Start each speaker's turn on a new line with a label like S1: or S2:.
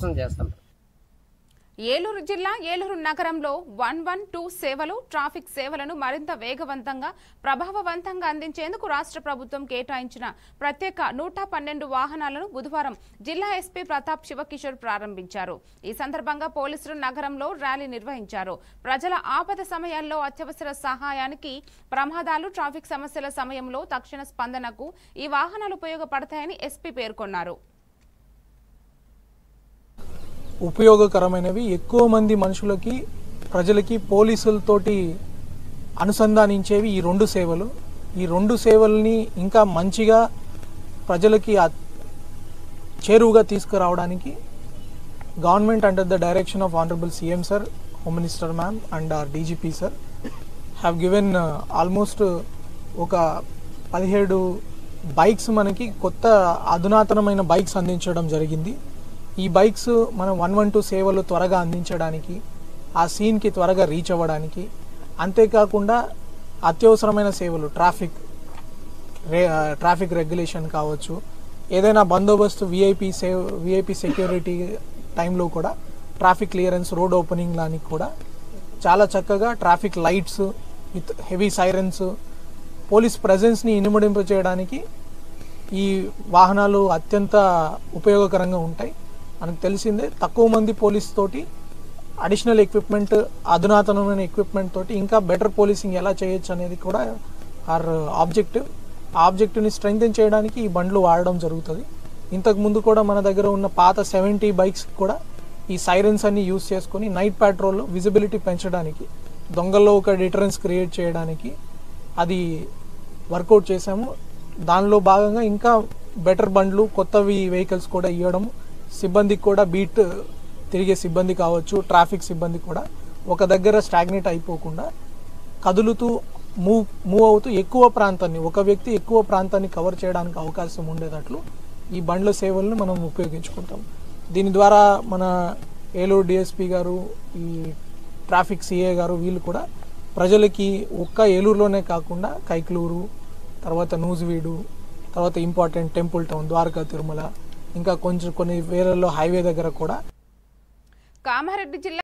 S1: చేస్తాం.
S2: ఏలూరు జిల్లా ఏలూరు నగరంలో 112 సేవలు ట్రాఫిక్ సేవలను మరింత వేగవంతంగా ప్రభావవంతంగా అందించేందుకు రాష్ట్ర ప్రభుత్వం కేటాయించిన ప్రత్యేక 112 వాహనాలను బుధవారం జిల్లా ఎస్పీ ప్రతాప్ శివకిషోర్ ప్రారంభించారు. ఈ సందర్భంగా పోలీసులు నగరంలో ర్యాలీ నిర్వహించారు. ప్రజల ఆపద సమయాల్లో అత్యవసర సహాయానికి, ప్రమాదాలు, ట్రాఫిక్ సమస్యల సమయంలో తక్షణ స్పందనకు ఈ వాహనాలు ఉపయోగపడతాయని ఎస్పీ పేర్కొన్నారు.
S3: ఉపయోగకరమైనవి, ఎక్కువ మంది మనుషులకి, ప్రజలకి, పోలీసులతోటి అనుసంధానించేవి ఈ రెండు సేవలు. ఈ రెండు సేవల్ని ఇంకా మంచిగా ప్రజలకి చేరువుగా తీసుకురావడానికి government under the direction of honourable CM sir, home minister ma'am and our DGP sir have given almost ఒక 17 బైక్స్ మనకి కొత్త అధునాతనమైన బైక్స్ అందించడం జరిగింది. ఈ బైక్స్ మనం 112 సేవలు త్వరగా అందించడానికి, ఆ సీన్కి త్వరగా రీచ్ అవ్వడానికి, అంతేకాకుండా అత్యవసరమైన సేవలు ట్రాఫిక్ రెగ్యులేషన్ కావచ్చు, ఏదైనా బందోబస్తు విఐపి సెక్యూరిటీ టైంలో కూడా ట్రాఫిక్ క్లియరెన్స్, రోడ్ ఓపెనింగ్ లానికి కూడా చాలా చక్కగా traffic lights with heavy sirens, police ప్రెజెన్స్ని ఇనుమడింప చేయడానికి ఈ వాహనాలు అత్యంత ఉపయోగకరంగా ఉంటాయి. మనకు తెలిసిందే, తక్కువ మంది పోలీస్ తోటి అడిషనల్ ఎక్విప్మెంట్, అధునాతనమైన ఎక్విప్మెంట్ తోటి ఇంకా బెటర్ పోలీసింగ్ ఎలా చేయొచ్చు అనేది కూడా ఆర్ ఆబ్జెక్టివ్. ఆ ఆబ్జెక్టివ్ని స్ట్రెంగ్తెన్ చేయడానికి ఈ బండ్లు వాడడం జరుగుతుంది. ఇంతకు ముందు కూడా మన దగ్గర ఉన్న పాత 70 బైక్స్ కూడా ఈ సైరన్స్ అన్ని యూజ్ చేసుకొని నైట్ పెట్రోల్లో విజిబిలిటీ పెంచడానికి, దొంగల్లో ఒక డిటరెన్స్ క్రియేట్ చేయడానికి అది వర్కౌట్ చేసాము. దానిలో భాగంగా ఇంకా బెటర్ బండ్లు, కొత్తవి వెహికల్స్ కూడా ఇవ్వడం, సిబ్బందికి కూడా బీట్ తిరిగే సిబ్బంది కావచ్చు, ట్రాఫిక్ సిబ్బంది కూడా ఒక దగ్గర స్టాగ్నేట్ అయిపోకుండా కదులుతూ మూవ్ అవుతూ ఒక వ్యక్తి ఎక్కువ ప్రాంతాన్ని కవర్ చేయడానికి అవకాశం ఉండేటట్లు ఈ బండ్ల సేవలను మనం ఉపయోగించుకుంటాం. దీని ద్వారా మన ఏలూరు డిఎస్పీ గారు, ఈ ట్రాఫిక్ సిఏ గారు వీళ్ళు కూడా ప్రజలకి ఒక్క ఏలూరులోనే కాకుండా కైక్లూరు, తర్వాత నూజివీడు, తర్వాత important temple town Dwaraka, Tirumala, ఇంకా కొన్ని వేరేలో హైవే దగ్గర కూడా
S2: కామారెడ్డి జిల్లా